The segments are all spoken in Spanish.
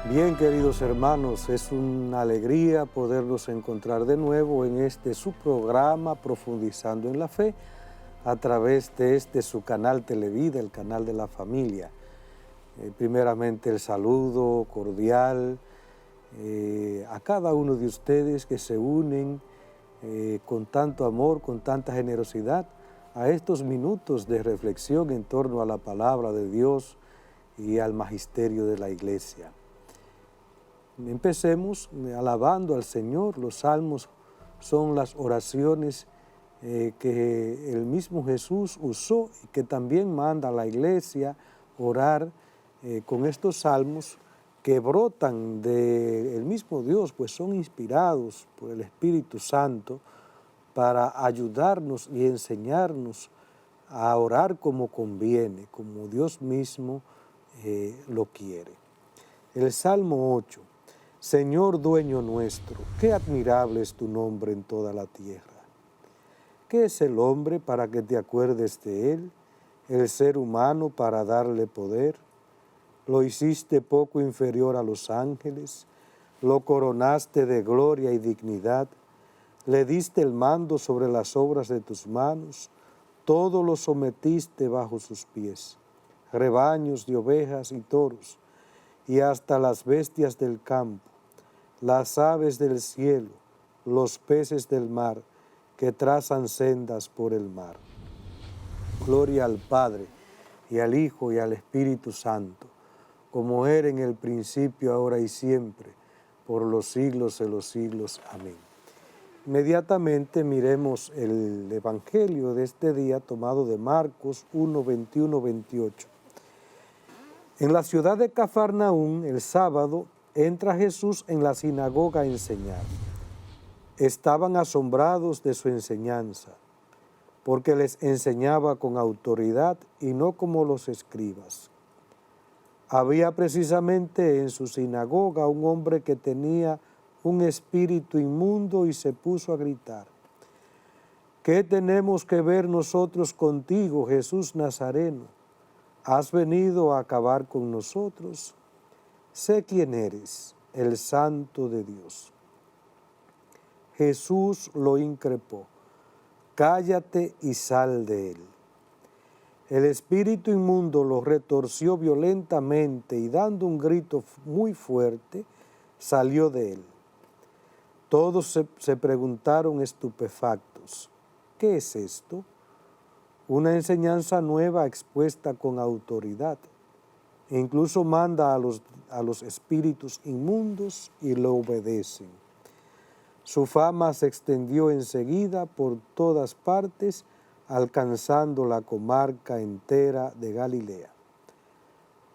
Bien, queridos hermanos, es una alegría podernos encontrar de nuevo en este su programa Profundizando en la Fe a través de este su canal Televida, el canal de la familia. Primeramente el saludo cordial a cada uno de ustedes que se unen con tanto amor, con tanta generosidad a estos minutos de reflexión en torno a la palabra de Dios y al magisterio de la Iglesia. Empecemos alabando al Señor. Los salmos son las oraciones que el mismo Jesús usó y que también manda a la iglesia orar con estos salmos que brotan del mismo Dios, pues son inspirados por el Espíritu Santo para ayudarnos y enseñarnos a orar como conviene, como Dios mismo lo quiere. El Salmo 8. Señor dueño nuestro, qué admirable es tu nombre en toda la tierra. ¿Qué es el hombre para que te acuerdes de él? El ser humano para darle poder. Lo hiciste poco inferior a los ángeles, lo coronaste de gloria y dignidad, le diste el mando sobre las obras de tus manos, todo lo sometiste bajo sus pies, rebaños de ovejas y toros, y hasta las bestias del campo, las aves del cielo, los peces del mar, que trazan sendas por el mar. Gloria al Padre, y al Hijo, y al Espíritu Santo, como era en el principio, ahora y siempre, por los siglos de los siglos. Amén. Inmediatamente miremos el Evangelio de este día tomado de Marcos 1, 21, 28. En la ciudad de Cafarnaúm, el sábado, entra Jesús en la sinagoga a enseñar. Estaban asombrados de su enseñanza, porque les enseñaba con autoridad y no como los escribas. Había precisamente en su sinagoga un hombre que tenía un espíritu inmundo y se puso a gritar: ¿qué tenemos que ver nosotros contigo, Jesús Nazareno? ¿Has venido a acabar con nosotros? Sé quién eres, el Santo de Dios. Jesús lo increpó: cállate y sal de él. El espíritu inmundo lo retorció violentamente y dando un grito muy fuerte, salió de él. Todos se preguntaron estupefactos: ¿qué es esto? Una enseñanza nueva expuesta con autoridad. Incluso manda a los espíritus inmundos y lo obedecen. Su fama se extendió enseguida por todas partes, alcanzando la comarca entera de Galilea.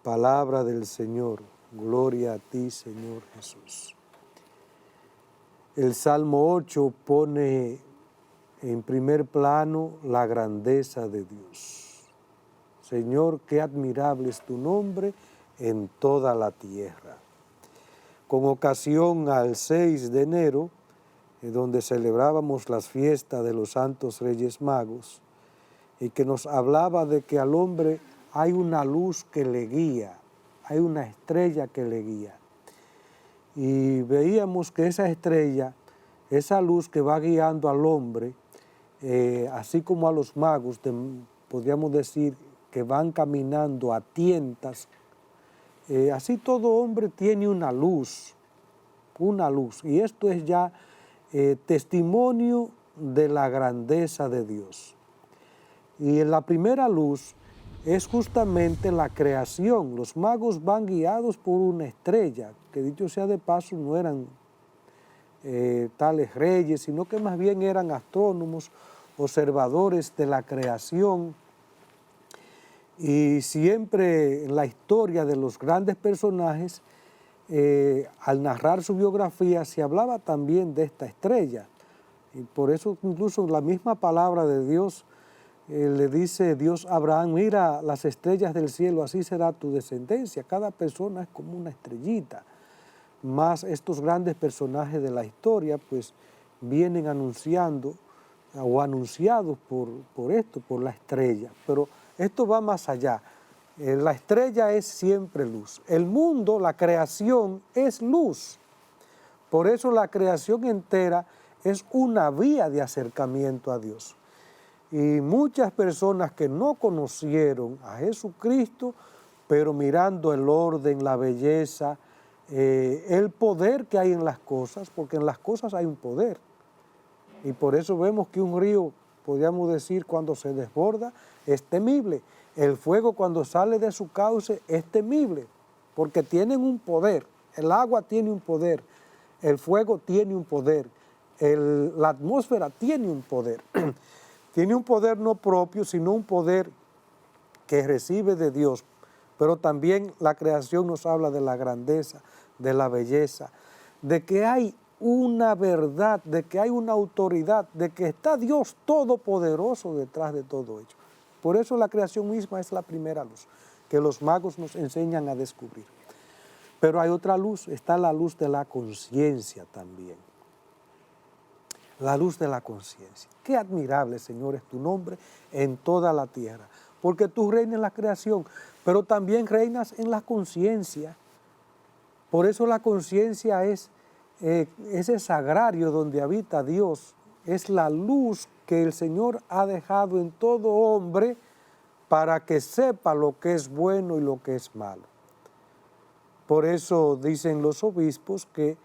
Palabra del Señor. Gloria a ti, Señor Jesús. El Salmo 8 pone en primer plano la grandeza de Dios. Señor, qué admirable es tu nombre en toda la tierra. Con ocasión al 6 de enero, donde celebrábamos las fiestas de los Santos Reyes Magos, y que nos hablaba de que al hombre hay una luz que le guía, hay una estrella que le guía. Y veíamos que esa estrella, esa luz que va guiando al hombre, así como a los magos, podríamos decir que van caminando a tientas, así todo hombre tiene una luz, y esto es ya testimonio de la grandeza de Dios. Y en la primera luz es justamente la creación. Los magos van guiados por una estrella, que dicho sea de paso no eran tales reyes, sino que más bien eran astrónomos, observadores de la creación. Y siempre en la historia de los grandes personajes, al narrar su biografía, se hablaba también de esta estrella. Y por eso incluso la misma palabra de Dios le dice Dios a Abraham: mira las estrellas del cielo, así será tu descendencia. Cada persona es como una estrellita. Más estos grandes personajes de la historia pues vienen anunciando o anunciados por esto, por la estrella. Pero esto va más allá. La estrella es siempre luz. El mundo, la creación, es luz. Por eso la creación entera es una vía de acercamiento a Dios. Y muchas personas que no conocieron a Jesucristo, pero mirando el orden, la belleza, el poder que hay en las cosas, porque en las cosas hay un poder. Y por eso vemos que un río, podríamos decir, cuando se desborda, es temible. El fuego cuando sale de su cauce es temible, porque tienen un poder. El agua tiene un poder, el fuego tiene un poder, la atmósfera tiene un poder. Tiene un poder no propio, sino un poder que recibe de Dios. Pero también la creación nos habla de la grandeza, de la belleza, de que hay una verdad, de que hay una autoridad, de que está Dios todopoderoso detrás de todo ello. Por eso la creación misma es la primera luz que los magos nos enseñan a descubrir. Pero hay otra luz, está la luz de la conciencia también. La luz de la conciencia. Qué admirable, Señor, es tu nombre en toda la tierra, porque tú reinas en la creación, pero también reinas en la conciencia. Por eso la conciencia es ese sagrario donde habita Dios, es la luz que el Señor ha dejado en todo hombre para que sepa lo que es bueno y lo que es malo. Por eso dicen los obispos que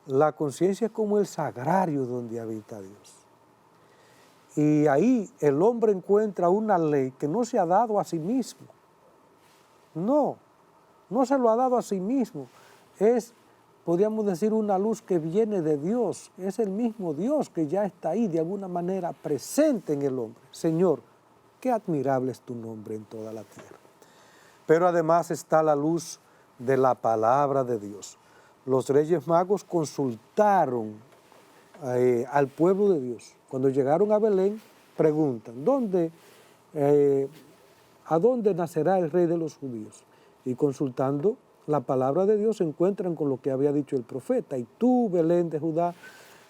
la conciencia es como el sagrario donde habita Dios. Y ahí el hombre encuentra una ley que no se ha dado a sí mismo. No se lo ha dado a sí mismo. Es, podríamos decir, una luz que viene de Dios. Es el mismo Dios que ya está ahí de alguna manera presente en el hombre. Señor, qué admirable es tu nombre en toda la tierra. Pero además está la luz de la palabra de Dios. Los Reyes Magos consultaron al pueblo de Dios. Cuando llegaron a Belén, preguntan, ¿a dónde nacerá el Rey de los judíos? Y consultando la palabra de Dios se encuentran con lo que había dicho el profeta. Y tú, Belén de Judá,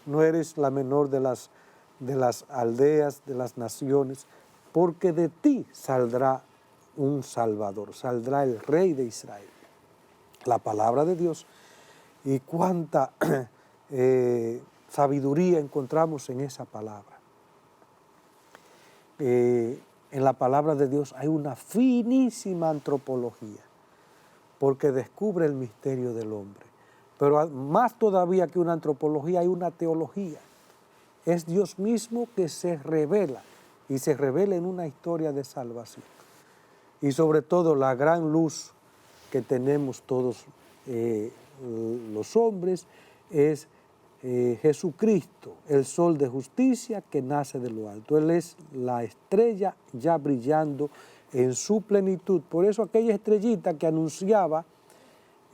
no eres la menor de las aldeas, de las naciones, porque de ti saldrá un Salvador, saldrá el Rey de Israel. La palabra de Dios. Y cuánta sabiduría encontramos en esa palabra. En la palabra de Dios hay una finísima antropología, porque descubre el misterio del hombre. Pero más todavía que una antropología, hay una teología. Es Dios mismo que se revela, y se revela en una historia de salvación. Y sobre todo la gran luz que tenemos todos los hombres es Jesucristo, el sol de justicia que nace de lo alto. Él es la estrella ya brillando en su plenitud. Por eso aquella estrellita que anunciaba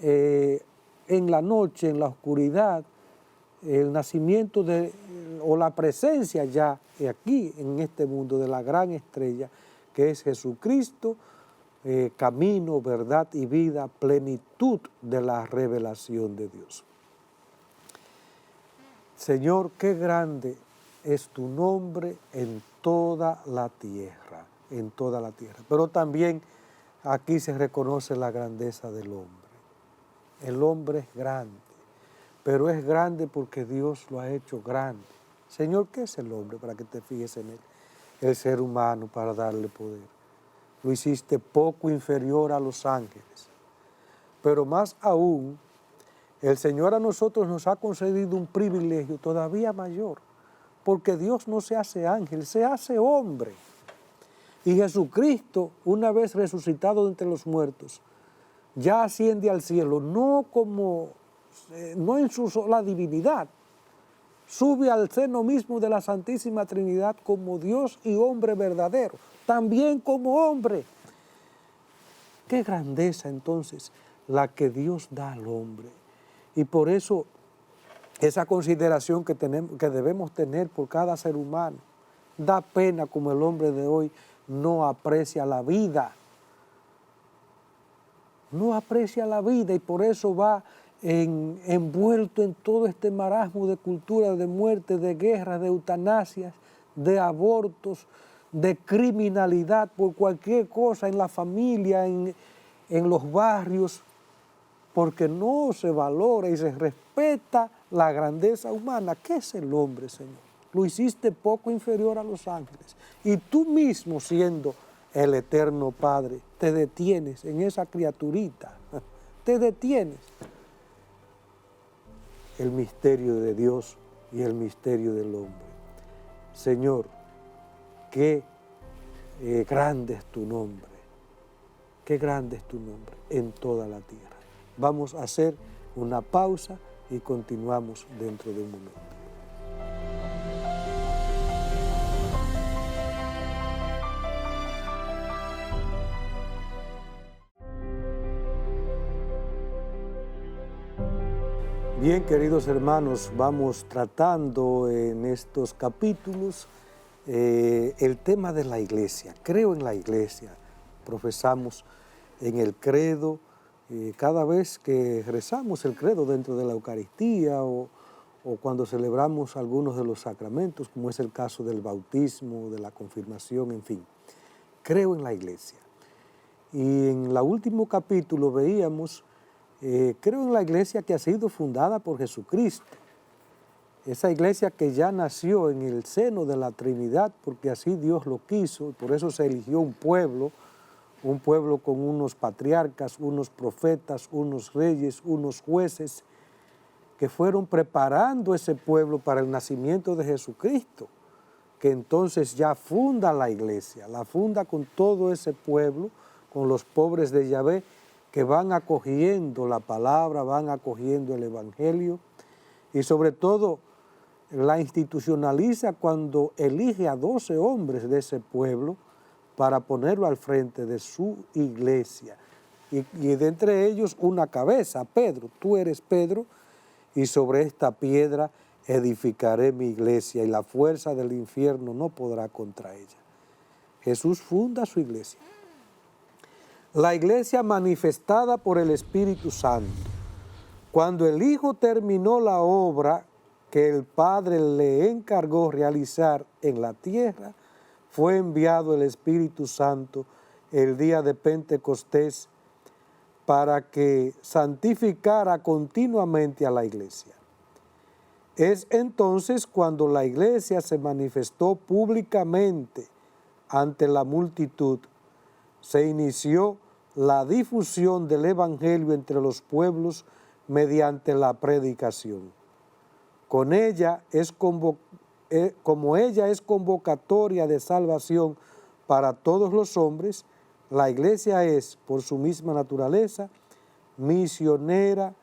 en la noche, en la oscuridad, el nacimiento o la presencia ya aquí en este mundo de la gran estrella que es Jesucristo, camino, verdad y vida, plenitud de la revelación de Dios. Señor, qué grande es tu nombre en toda la tierra, en toda la tierra. Pero también aquí se reconoce la grandeza del hombre. El hombre es grande, pero es grande porque Dios lo ha hecho grande. Señor, ¿qué es el hombre para que te fijes en él? El ser humano para darle poder. Lo hiciste poco inferior a los ángeles. Pero más aún, el Señor a nosotros nos ha concedido un privilegio todavía mayor, porque Dios no se hace ángel, se hace hombre. Y Jesucristo, una vez resucitado de entre los muertos, ya asciende al cielo, no en su sola divinidad, sube al seno mismo de la Santísima Trinidad como Dios y hombre verdadero, también como hombre. Qué grandeza entonces la que Dios da al hombre. Y por eso esa consideración que debemos tener por cada ser humano. Da pena como el hombre de hoy no aprecia la vida. No aprecia la vida y por eso va envuelto en todo este marasmo de cultura, de muerte, de guerras, de eutanasias, de abortos, de criminalidad por cualquier cosa en la familia, en los barrios, porque no se valora y se respeta la grandeza humana. ¿Qué es el hombre, Señor? Lo hiciste poco inferior a los ángeles. Y tú mismo, siendo el eterno Padre, te detienes en esa criaturita. Te detienes. El misterio de Dios y el misterio del hombre. Señor, qué grande es tu nombre. Qué grande es tu nombre en toda la tierra. Vamos a hacer una pausa y continuamos dentro de un momento. Bien, queridos hermanos, vamos tratando en estos capítulos el tema de la iglesia. Creo en la iglesia, profesamos en el credo, cada vez que rezamos el credo dentro de la Eucaristía o cuando celebramos algunos de los sacramentos, como es el caso del bautismo, de la confirmación, en fin. Creo en la iglesia. Y en el último capítulo veíamos, creo en la iglesia que ha sido fundada por Jesucristo. Esa iglesia que ya nació en el seno de la Trinidad, porque así Dios lo quiso, y por eso se eligió un pueblo con unos patriarcas, unos profetas, unos reyes, unos jueces, que fueron preparando ese pueblo para el nacimiento de Jesucristo, que entonces ya funda la iglesia, la funda con todo ese pueblo, con los pobres de Yahvé, que van acogiendo la palabra, van acogiendo el evangelio, y sobre todo la institucionaliza cuando elige a 12 hombres de ese pueblo para ponerlo al frente de su iglesia. Y de entre ellos una cabeza, Pedro. Tú eres Pedro, y sobre esta piedra edificaré mi iglesia, y la fuerza del infierno no podrá contra ella. Jesús funda su iglesia. La iglesia manifestada por el Espíritu Santo. Cuando el Hijo terminó la obra que el Padre le encargó realizar en la tierra, fue enviado el Espíritu Santo el día de Pentecostés para que santificara continuamente a la iglesia. Es entonces cuando la iglesia se manifestó públicamente ante la multitud, se inició la difusión del Evangelio entre los pueblos mediante la predicación. Como ella es convocatoria de salvación para todos los hombres, la iglesia es, por su misma naturaleza, misionera,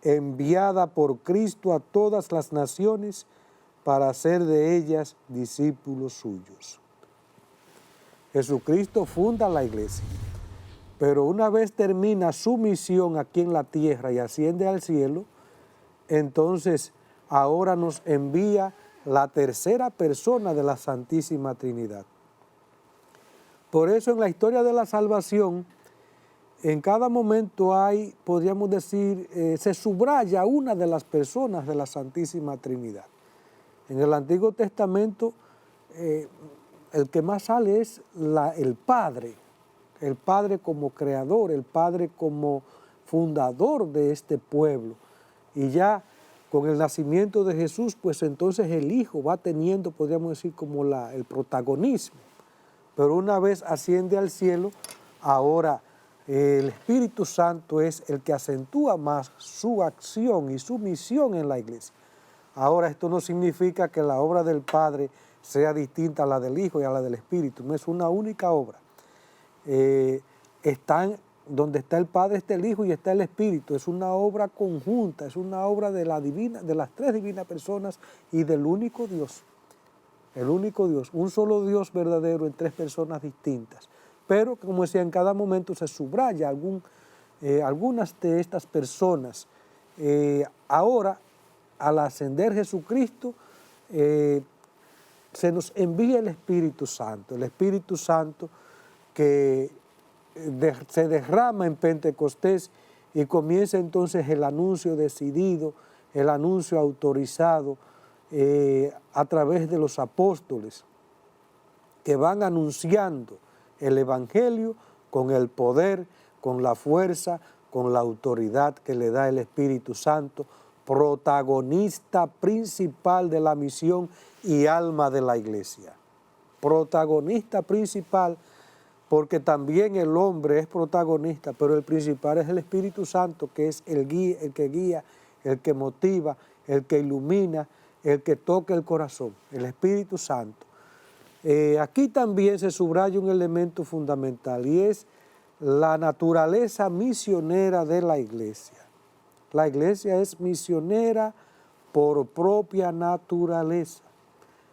enviada por Cristo a todas las naciones para hacer de ellas discípulos suyos. Jesucristo funda la iglesia, pero una vez termina su misión aquí en la tierra y asciende al cielo, entonces ahora nos envía la tercera persona de la Santísima Trinidad. Por eso en la historia de la salvación, en cada momento hay, podríamos decir, se subraya una de las personas de la Santísima Trinidad. En el Antiguo Testamento, el que más sale es el Padre como creador, el Padre como fundador de este pueblo. Y ya con el nacimiento de Jesús, pues entonces el Hijo va teniendo, podríamos decir, como el protagonismo. Pero una vez asciende al cielo, ahora el Espíritu Santo es el que acentúa más su acción y su misión en la iglesia. Ahora esto no significa que la obra del Padre sea distinta a la del Hijo y a la del Espíritu, no es una única obra. Donde está el Padre está el Hijo y está el Espíritu, es una obra conjunta, es una obra de las tres divinas personas y del único Dios. El único Dios, un solo Dios verdadero en tres personas distintas. Pero, como decía, en cada momento se subraya algunas de estas personas. Ahora, al ascender Jesucristo, se nos envía el Espíritu Santo que se derrama en Pentecostés y comienza entonces el anuncio decidido, el anuncio autorizado a través de los apóstoles. que van anunciando el Evangelio con el poder, con la fuerza, con la autoridad que le da el Espíritu Santo, protagonista principal de la misión y alma de la iglesia. Protagonista principal, porque también el hombre es protagonista, pero el principal es el Espíritu Santo, que es el que guía, el que motiva, el que ilumina, el que toca el corazón, el Espíritu Santo. Aquí también se subraya un elemento fundamental y es la naturaleza misionera de la iglesia. La iglesia es misionera por propia naturaleza.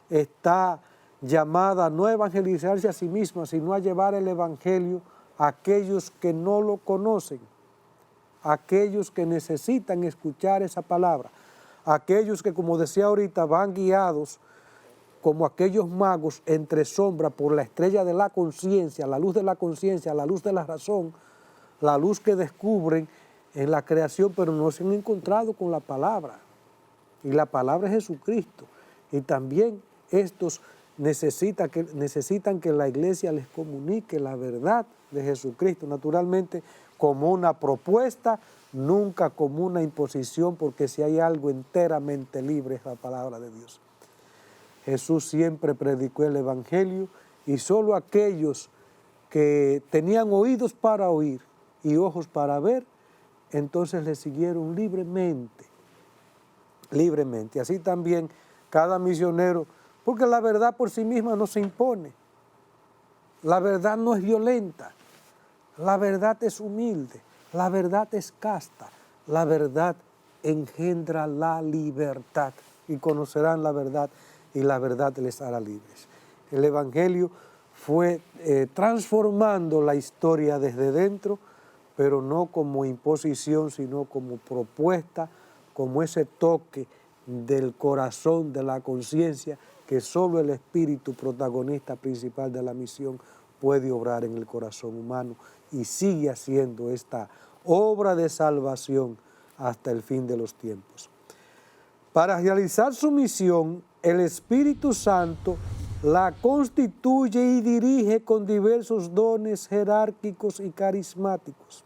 Está llamada no a evangelizarse a sí misma, sino a llevar el evangelio a aquellos que no lo conocen, a aquellos que necesitan escuchar esa palabra, a aquellos que, como decía ahorita, van guiados como aquellos magos entre sombra por la estrella de la conciencia, la luz de la conciencia, la luz de la razón, la luz que descubren en la creación, pero no se han encontrado con la palabra. Y la palabra es Jesucristo. Y también estos necesitan que la iglesia les comunique la verdad de Jesucristo, naturalmente como una propuesta, nunca como una imposición, porque si hay algo enteramente libre es la palabra de Dios. Jesús siempre predicó el Evangelio y solo aquellos que tenían oídos para oír y ojos para ver, entonces le siguieron libremente. Así también cada misionero, porque la verdad por sí misma no se impone. La verdad no es violenta, la verdad es humilde, la verdad es casta, la verdad engendra la libertad y conocerán la verdad y la verdad les hará libres. El Evangelio fue transformando la historia desde dentro, pero no como imposición, sino como propuesta, como ese toque del corazón, de la conciencia, que solo el Espíritu, protagonista principal de la misión, puede obrar en el corazón humano y sigue haciendo esta obra de salvación hasta el fin de los tiempos. Para realizar su misión, el Espíritu Santo la constituye y dirige con diversos dones jerárquicos y carismáticos.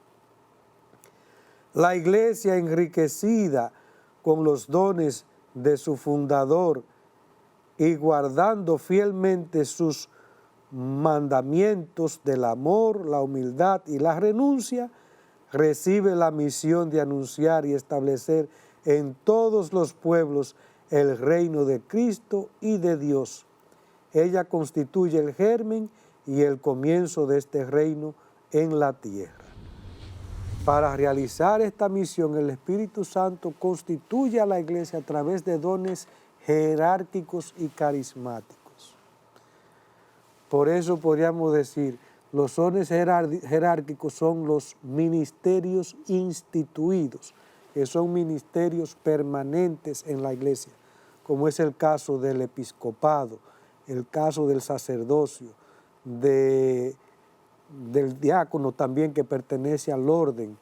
La iglesia, enriquecida con los dones de su fundador y guardando fielmente sus mandamientos del amor, la humildad y la renuncia, recibe la misión de anunciar y establecer en todos los pueblos el reino de Cristo y de Dios. Ella constituye el germen y el comienzo de este reino en la tierra. Para realizar esta misión, el Espíritu Santo constituye a la iglesia a través de dones jerárquicos y carismáticos. Por eso podríamos decir, los dones jerárquicos son los ministerios instituidos, que son ministerios permanentes en la iglesia, como es el caso del episcopado, el caso del sacerdocio, del diácono también que pertenece al orden,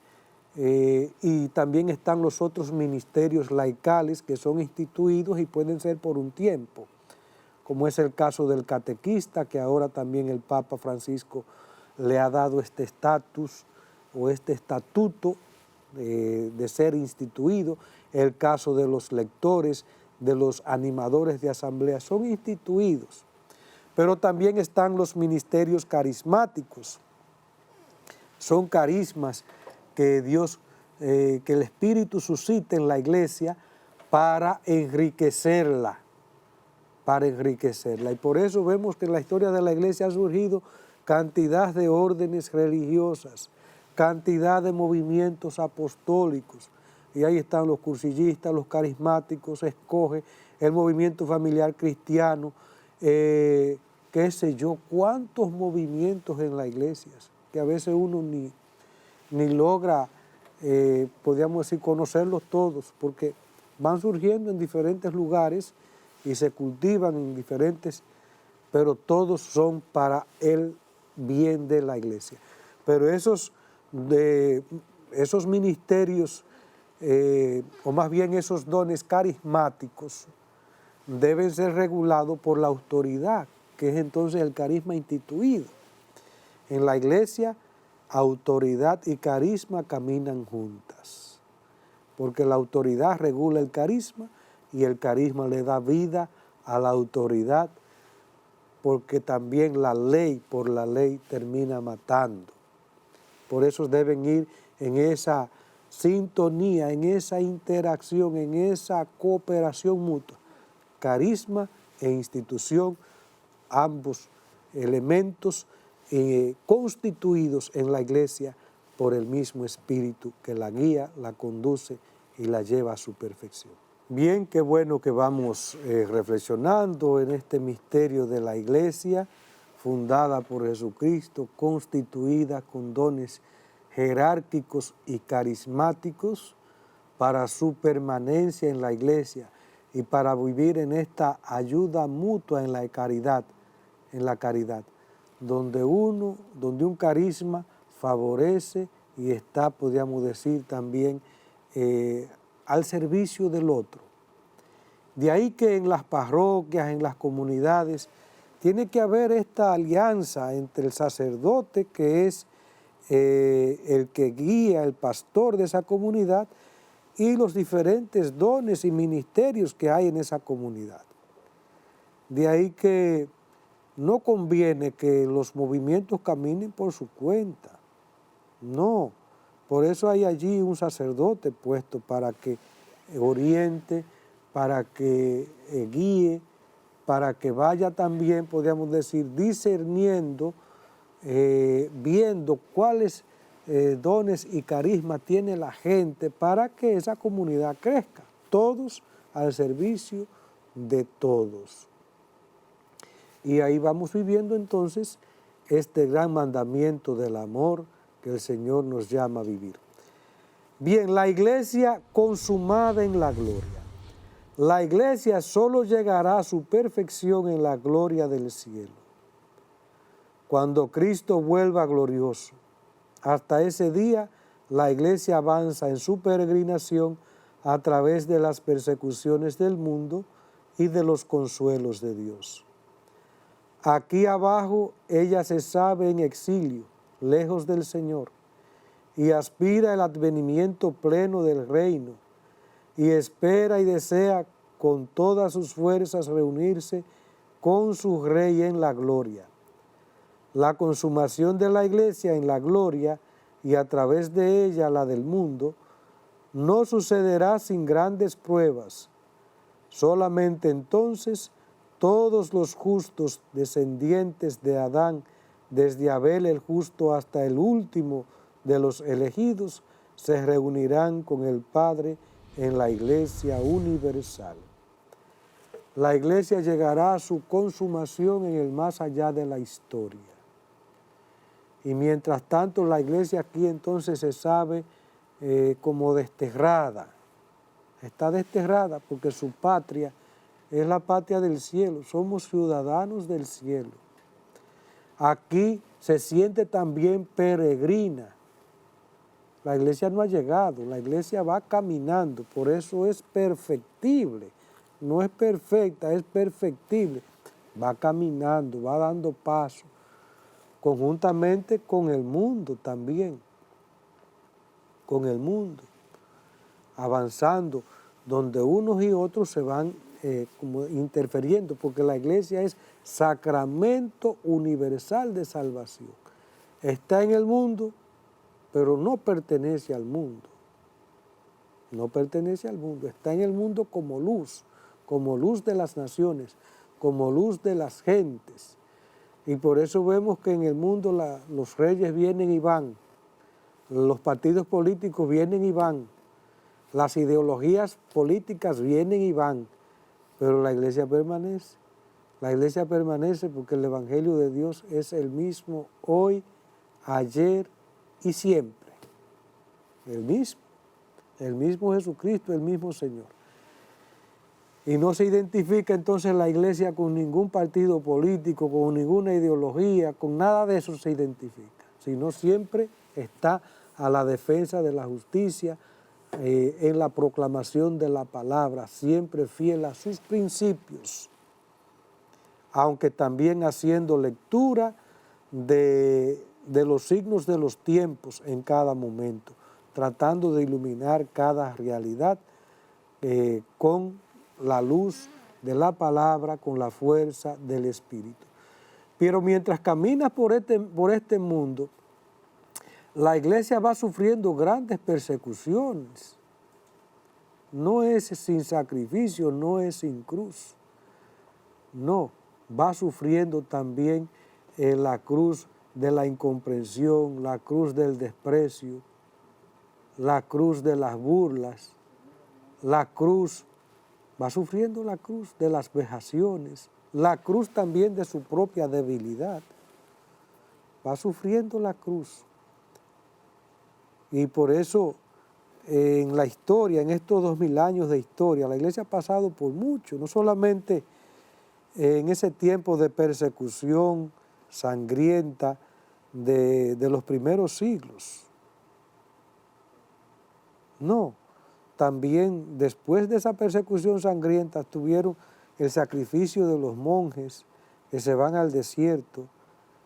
y también están los otros ministerios laicales que son instituidos y pueden ser por un tiempo, como es el caso del catequista, que ahora también el Papa Francisco le ha dado este estatus o este estatuto de ser instituido, el caso de los lectores, de los animadores de asamblea, son instituidos. Pero también están los ministerios carismáticos, son carismas que Dios, que el Espíritu suscita en la iglesia para enriquecerla, Y por eso vemos que en la historia de la iglesia ha surgido cantidad de órdenes religiosas, cantidad de movimientos apostólicos, y ahí están los cursillistas, los carismáticos, escoge el movimiento familiar cristiano, qué sé yo, cuántos movimientos en las iglesias, que a veces uno ni logra, podríamos decir, conocerlos todos, porque van surgiendo en diferentes lugares y se cultivan en diferentes, pero todos son para el bien de la iglesia. Pero esos ministerios, o más bien esos dones carismáticos, deben ser regulados por la autoridad que es entonces el carisma instituido. En la iglesia, autoridad y carisma caminan juntas, porque la autoridad regula el carisma y el carisma le da vida a la autoridad, porque también la ley por la ley termina matando. Por eso deben ir en esa sintonía, en esa interacción, en esa cooperación mutua. Carisma e institución, ambos elementos constituidos en la iglesia por el mismo Espíritu que la guía, la conduce y la lleva a su perfección. Bien, qué bueno que vamos reflexionando en este misterio de la iglesia, fundada por Jesucristo, constituida con dones jerárquicos y carismáticos para su permanencia en la iglesia y para vivir en esta ayuda mutua en la caridad, donde un carisma favorece y está, podríamos decir también, al servicio del otro. De ahí que en las parroquias, en las comunidades, tiene que haber esta alianza entre el sacerdote, que es el que guía, el pastor de esa comunidad, y los diferentes dones y ministerios que hay en esa comunidad. De ahí que no conviene que los movimientos caminen por su cuenta, no. Por eso hay allí un sacerdote puesto para que oriente, para que guíe, para que vaya también, podríamos decir, discerniendo, viendo cuáles dones y carismas tiene la gente para que esa comunidad crezca, todos al servicio de todos. Y ahí vamos viviendo entonces este gran mandamiento del amor que el Señor nos llama a vivir. Bien, la iglesia consumada en la gloria. La iglesia solo llegará a su perfección en la gloria del cielo, cuando Cristo vuelva glorioso. Hasta ese día, la iglesia avanza en su peregrinación a través de las persecuciones del mundo y de los consuelos de Dios. Aquí abajo, ella se sabe en exilio, lejos del Señor, y aspira el advenimiento pleno del reino, y espera y desea con todas sus fuerzas reunirse con su Rey en la gloria. La consumación de la iglesia en la gloria y a través de ella la del mundo no sucederá sin grandes pruebas. Solamente entonces todos los justos descendientes de Adán, desde Abel el justo hasta el último de los elegidos, se reunirán con el Padre en la iglesia universal. La iglesia llegará a su consumación en el más allá de la historia. Y mientras tanto la iglesia aquí entonces se sabe como desterrada. Está desterrada porque su patria es la patria del cielo. Somos ciudadanos del cielo. Aquí se siente también peregrina. La iglesia no ha llegado, la iglesia va caminando, por eso es perfectible. No es perfecta, es perfectible. Va caminando, va dando paso, conjuntamente con el mundo también, con el mundo, avanzando, donde unos y otros se van como interfiriendo, porque la iglesia es sacramento universal de salvación. Está en el mundo, pero no pertenece al mundo. No pertenece al mundo, está en el mundo como luz de las naciones, como luz de las gentes. Y por eso vemos que en el mundo los reyes vienen y van, los partidos políticos vienen y van, las ideologías políticas vienen y van, pero la iglesia permanece. La iglesia permanece porque el Evangelio de Dios es el mismo hoy, ayer y siempre. El mismo Jesucristo, el mismo Señor. Y no se identifica entonces la iglesia con ningún partido político, con ninguna ideología, con nada de eso se identifica, sino siempre está a la defensa de la justicia, en la proclamación de la palabra, siempre fiel a sus principios. aunque también haciendo lectura de los signos de los tiempos en cada momento, tratando de iluminar cada realidad con la luz de la palabra, con la fuerza del Espíritu. Pero mientras caminas por este mundo, la iglesia va sufriendo grandes persecuciones. No es sin sacrificio, no es sin cruz. No, va sufriendo también la cruz de la incomprensión, la cruz del desprecio, la cruz de las burlas, va sufriendo la cruz de las vejaciones, la cruz también de su propia debilidad. Va sufriendo la cruz. Y por eso en la historia, en estos 2000 años de historia, la iglesia ha pasado por mucho, no solamente en ese tiempo de persecución sangrienta de los primeros siglos. No, también después de esa persecución sangrienta tuvieron el sacrificio de los monjes que se van al desierto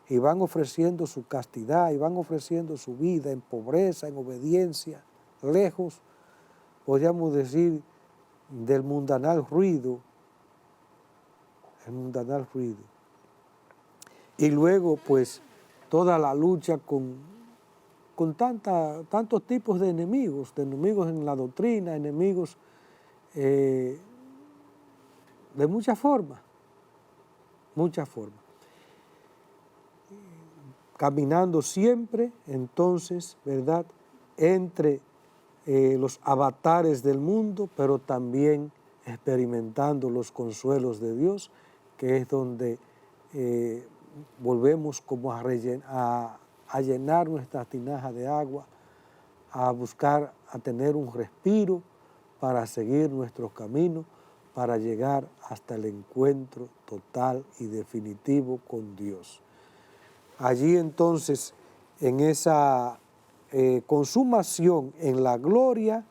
y van ofreciendo su castidad y van ofreciendo su vida en pobreza, en obediencia, lejos, podríamos decir, del mundanal ruido, Y luego, pues, toda la lucha con tantos tipos de enemigos en la doctrina, enemigos de muchas formas. Caminando siempre, entonces, ¿verdad?, entre los avatares del mundo, pero también experimentando los consuelos de Dios, que es donde volvemos como a llenar nuestra tinaja de agua, a buscar, a tener un respiro para seguir nuestros caminos, para llegar hasta el encuentro total y definitivo con Dios. Allí entonces, en esa consumación en la gloria,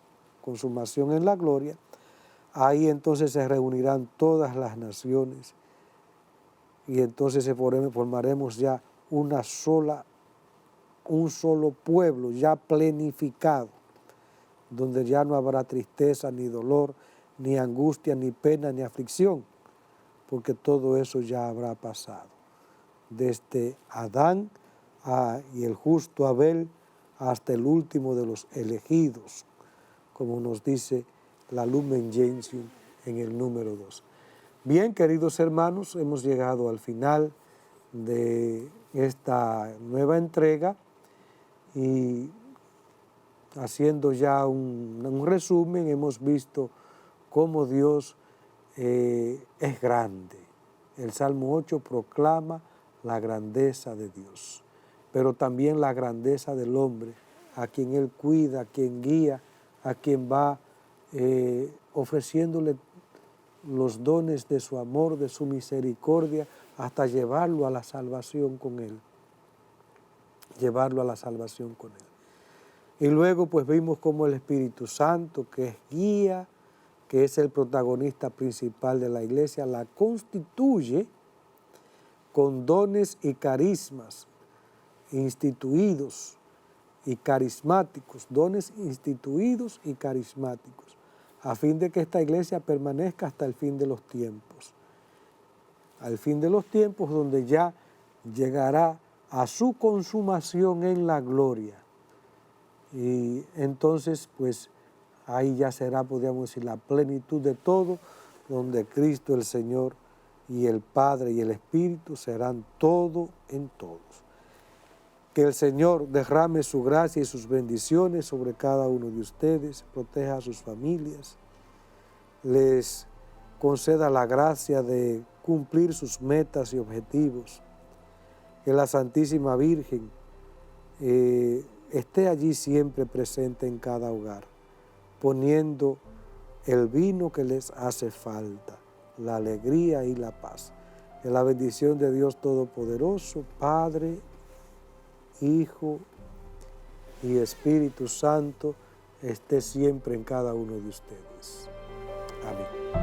ahí entonces se reunirán todas las naciones y entonces formaremos ya un solo pueblo ya plenificado, donde ya no habrá tristeza, ni dolor, ni angustia, ni pena, ni aflicción, porque todo eso ya habrá pasado. Desde Adán y el justo Abel hasta el último de los elegidos, como nos dice la Lumen Gentium en el número 2. Bien, queridos hermanos, hemos llegado al final de esta nueva entrega y haciendo ya un resumen, hemos visto cómo Dios es grande. El Salmo 8 proclama la grandeza de Dios, pero también la grandeza del hombre, a quien Él cuida, a quien guía, a quien va ofreciéndole los dones de su amor, de su misericordia, hasta llevarlo a la salvación con Él. Y luego pues vimos cómo el Espíritu Santo, que es guía, que es el protagonista principal de la iglesia, la constituye con dones y carismas instituidos y carismáticos, a fin de que esta iglesia permanezca hasta el fin de los tiempos. Al fin de los tiempos, donde ya llegará a su consumación en la gloria. Y entonces, pues, ahí ya será, podríamos decir, la plenitud de todo, donde Cristo el Señor y el Padre y el Espíritu serán todo en todos. Que el Señor derrame su gracia y sus bendiciones sobre cada uno de ustedes, proteja a sus familias, les conceda la gracia de cumplir sus metas y objetivos. Que la Santísima Virgen esté allí siempre presente en cada hogar, poniendo el vino que les hace falta, la alegría y la paz. Que la bendición de Dios Todopoderoso, Padre, Hijo y Espíritu Santo esté siempre en cada uno de ustedes. Amén.